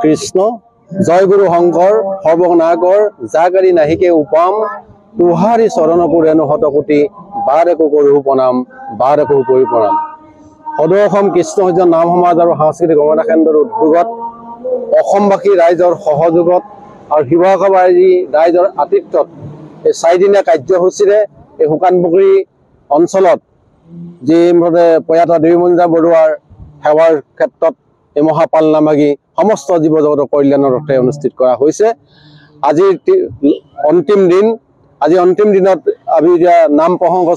কৃষ্ণ জয় গুৰু শংকৰ সৰ্বনাগৰ জাগাৰী নাহিকে উপাম তুহাৰী চৰণকো ৰেণু শতকোটি বাৰেকো কৰো প্ৰণাম বাৰেকো কৰি প্ৰণাম। সদৌ অসম কৃষ্ণ সৈন্য নাম সমাজ আৰু সাংস্কৃতিক গণনা কেন্দ্ৰৰ উদ্যোগত অসমবাসী ৰাইজৰ সহযোগত আৰু শিৱসাগৰ ৰাইজৰ আতিথ্যত এই 4 দিনীয়া কাৰ্যসূচীৰে এই শুকানপুখুৰী অঞ্চলত যি প্ৰয়াত দেৱীমঞ্জা বৰুৱাৰ সেৱাৰ ক্ষেত্ৰত এই মহাপাল নামাগি সমস্ত জীৱ জগতৰ কল্যাণৰ অৰ্থে অনুষ্ঠিত কৰা হৈছে। আজিৰ অন্তিম দিন। আজি অন্তিম দিনত আমি এতিয়া নাম প্ৰসংগ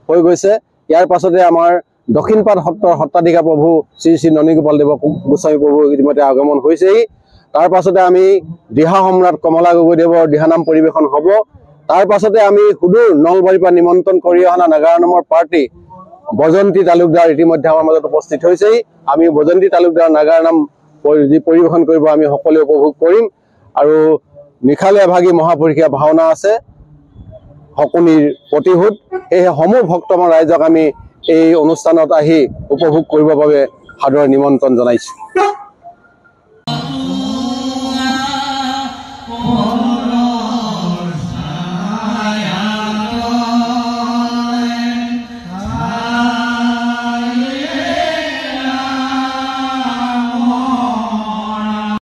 হৈ গৈছে। ইয়াৰ পাছতে আমাৰ দক্ষিণপাট সত্ৰৰ সত্ৰাধিকাৰ প্ৰভু শ্ৰী শ্ৰী ননীগোপাল দেৱ গোস্বামী প্ৰভু ইতিমধ্যে আগমন হৈছেহি। তাৰ পাছতে আমি দিহা সম্ৰাট কমলা গগৈদেৱৰ দিহানাম পৰিৱেশন হ'ব। তাৰ পাছতে আমি সুদূৰ নলবাৰীৰ পৰা নিমন্ত্ৰণ কৰি অহা নাগাৰা নামৰ পাৰ্টি বজন্তী তালুকদাৰ ইতিমধ্যে আমাৰ মাজত উপস্থিত হৈছেহি। আমি বজন্তী তালুকদাৰ নাগাৰা নাম যি পৰিৱেশন কৰিব আমি সকলোৱে উপভোগ কৰিম। আৰু নিশালে এভাগী মহাপুৰুষীয়া ভাওনা আছে শকুনিৰ প্ৰতিশোধ। সেয়েহে সমূহ ভক্তমান ৰাইজক আমি এই অনুষ্ঠানত আহি উপভোগ কৰিবৰ বাবে সাদৰ নিমন্ত্ৰণ জনাইছোঁ।